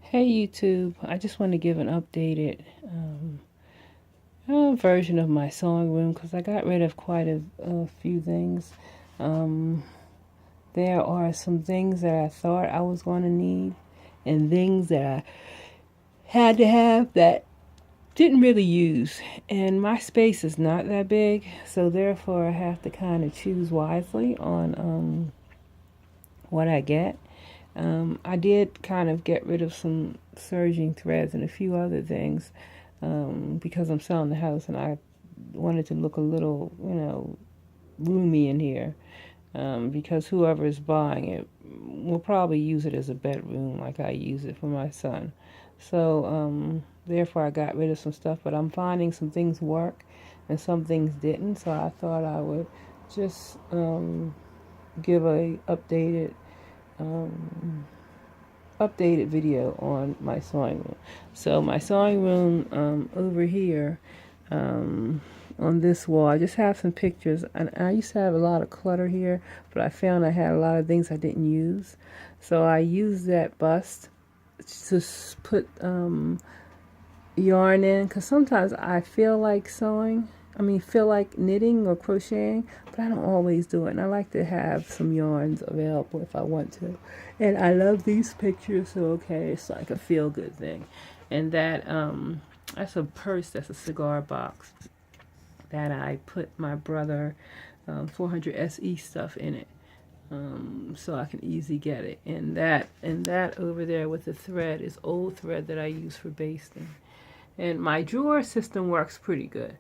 Hey YouTube, I just want to give an updated version of my sewing room because I got rid of quite a few things. Um, there are some things that I thought I was going to need and things that I had to have that didn't really use. And my space is not that big, so therefore I have to kind of choose wisely on what I get. I did kind of get rid of some serging threads and a few other things because I'm selling the house and I wanted to look a little, roomy in here because whoever is buying it will probably use it as a bedroom like I use it for my son. So, therefore, I got rid of some stuff, but I'm finding some things work and some things didn't. So I thought I would just give a updated video on my sewing room. So my sewing room over here on this wall, I just have some pictures. And I used to have a lot of clutter here, but I found I had a lot of things I didn't use. So I used that bust to put yarn in because sometimes I feel like sewing. Feel like knitting or crocheting, but I don't always do it. And I like to have some yarns available if I want to. And I love these pictures, so okay, it's like a feel good thing. And that's a purse, that's a cigar box that I put my brother 400 SE stuff in it. So I can easily get it. And that over there with the thread is old thread that I use for basting. And my drawer system works pretty good.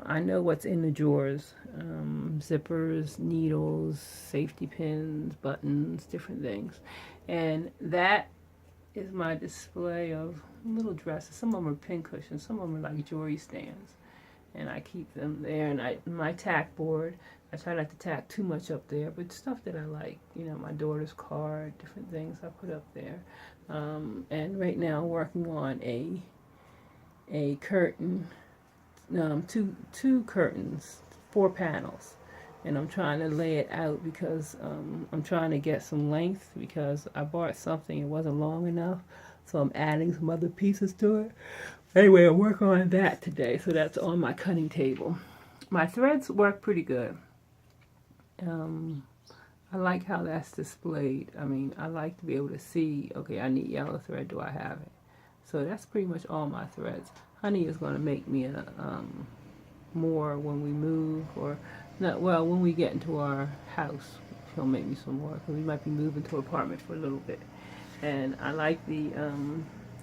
I know what's in the drawers. Zippers, needles, safety pins, buttons, different things. And that is my display of little dresses. Some of them are pin cushions. Some of them are like jewelry stands. And I keep them there. And my tack board, I try not to tack too much up there, but stuff that I like, my daughter's card, different things I put up there. And right now I'm working on a curtain, two curtains, 4 panels, and I'm trying to lay it out because I'm trying to get some length because I bought something, it wasn't long enough, so I'm adding some other pieces to it. Anyway, I'm working on that today, so that's on my cutting table. My threads work pretty good. I like how that's displayed. I like to be able to see, okay, I need yellow thread, do I have it? So that's pretty much all my threads. Honey is going to make me more when we move, or not. Well, when we get into our house, she'll make me some more because we might be moving to an apartment for a little bit. And I like the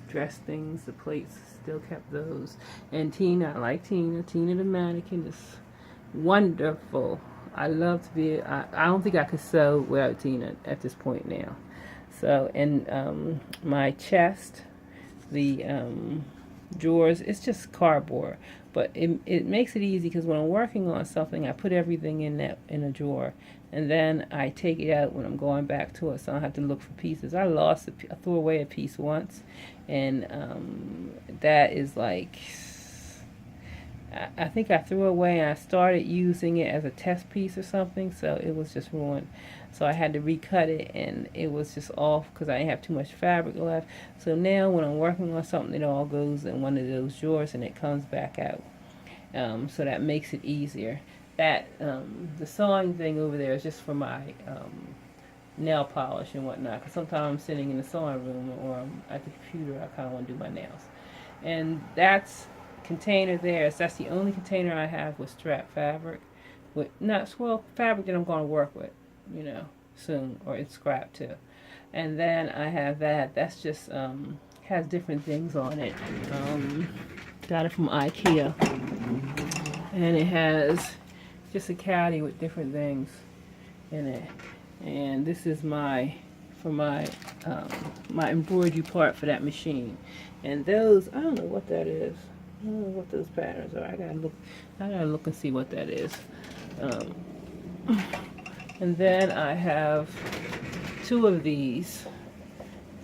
dress things, the plates. Still kept those. And Tina, I like Tina. Tina the mannequin is wonderful. I love to be. I don't think I could sew without Tina at this point now. So, and my chest, the drawers, it's just cardboard, but it makes it easy because when I'm working on something I put everything in a drawer, and then I take it out when I'm going back to it, so I don't have to look for pieces. I threw away a piece once, and that is like, I think I threw away and I started using it as a test piece or something, so it was just ruined. So I had to recut it, and it was just off because I didn't have too much fabric left. So now when I'm working on something, it all goes in one of those drawers and it comes back out. So that makes it easier. The sewing thing over there is just for my nail polish and whatnot. Because sometimes I'm sitting in the sewing room or I'm at the computer, I kind of want to do my nails. And that's container there. So that's the only container I have with strap fabric, with not fabric that I'm going to work with, soon, or it's scrap too. And then I have that's just has different things on it. Got it from IKEA, and it has just a caddy with different things in it. And this is my my embroidery part for that machine. And those, I don't know what that is. I don't know what those patterns are. I gotta look and see what that is. And then I have 2 of these.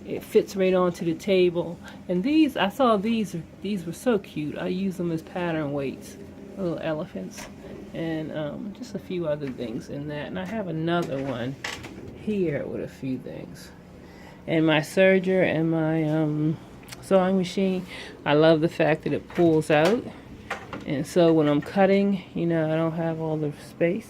It fits right onto the table. And these, I saw these were so cute. I use them as pattern weights, little elephants, and just a few other things in that. And I have another one here with a few things. And my serger and my sewing machine, I love the fact that it pulls out. And so when I'm cutting, I don't have all the space.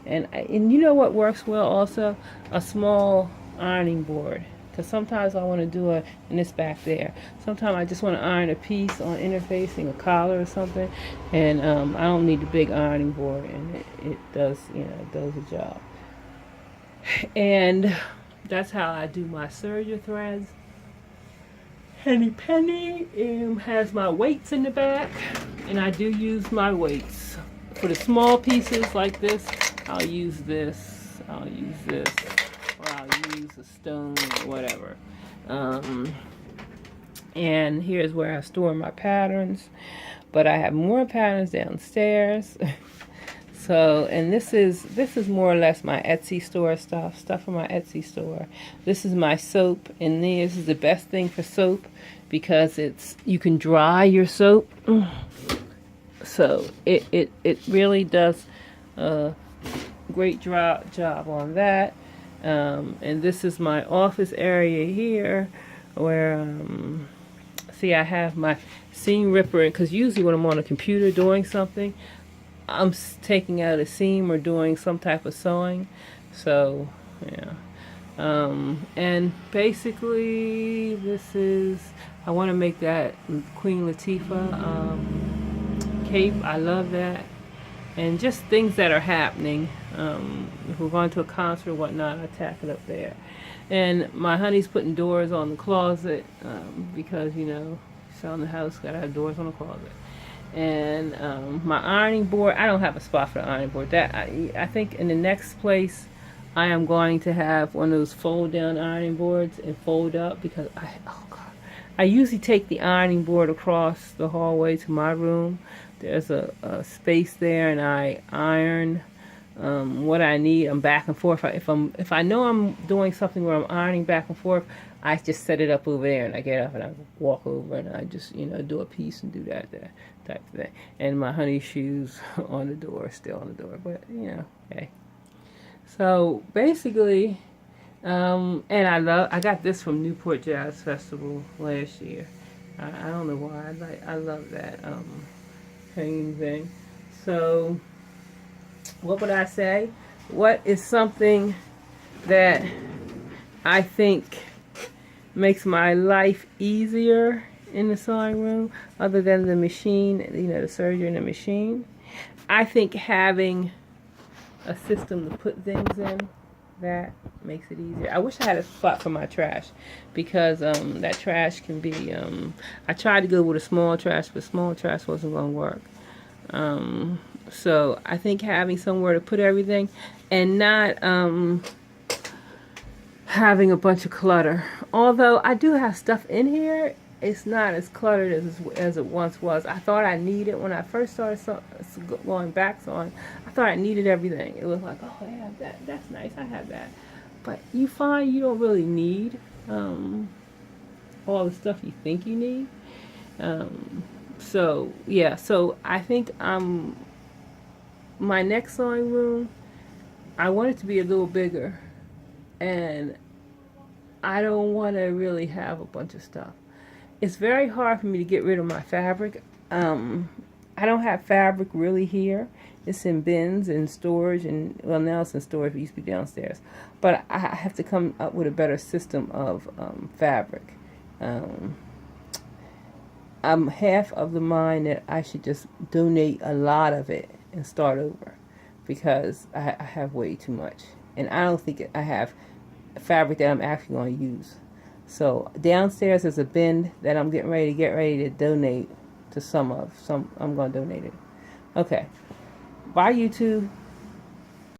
And you know what works well also? A small ironing board. Because sometimes I want to do and it's back there. Sometimes I just want to iron a piece on interfacing a collar or something. And I don't need a big ironing board. And it does, it does the job. And that's how I do my serger threads. Henny Penny has my weights in the back. And I do use my weights. For the small pieces like this, I'll use this. I'll use this. Or I'll use a stone or whatever. And here's where I store my patterns. But I have more patterns downstairs. So, and this is more or less my Etsy store stuff from my Etsy store. This is my soap, and this is the best thing for soap because you can dry your soap. So it really does a great job on that. And this is my office area here where, see, I have my seam ripper, because usually when I'm on a computer doing something, I'm taking out a seam or doing some type of sewing. So, yeah. And basically, I want to make that Queen Latifah cape. I love that. And just things that are happening. If we're going to a concert or whatnot, I tack it up there. And my honey's putting doors on the closet because, selling the house, gotta have doors on the closet. And my ironing board, I don't have a spot for the ironing board. That I think in the next place I am going to have one of those fold down ironing boards and fold up, because I usually take the ironing board across the hallway to my room. There's a space there, and I iron what I need. I'm back and forth. If I know I'm doing something where I'm ironing back and forth, I just set it up over there, and I get up and I walk over and I just do a piece and do that type of thing. And my honey shoes on the door, still on the door, but okay. So basically, and I got this from Newport Jazz Festival last year. I don't know why. I love that hanging thing. So what would I say? What is something that I think makes my life easier in the sewing room, other than the machine, the serger and the machine? I think having a system to put things in, that makes it easier. I wish I had a spot for my trash, because that trash can be, I tried to go with a small trash, but small trash wasn't going to work. So I think having somewhere to put everything, and not having a bunch of clutter. Although I do have stuff in here, it's not as cluttered as it once was. I thought I needed, when I first started going back sewing, I thought I needed everything. It was like, oh, I have that. That's nice. I have that. But you find you don't really need all the stuff you think you need. So yeah. So I think my next sewing room, I want it to be a little bigger, and I don't want to really have a bunch of stuff. It's very hard for me to get rid of my fabric. I don't have fabric really here. It's in bins and storage, and well, now it's in storage. It used to be downstairs, but I have to come up with a better system of fabric. I'm half of the mind that I should just donate a lot of it and start over, because I have way too much, and I don't think I have fabric that I'm actually going to use. So downstairs is a bin that I'm getting ready to donate to some. I'm going to donate it. Okay. Bye, YouTube.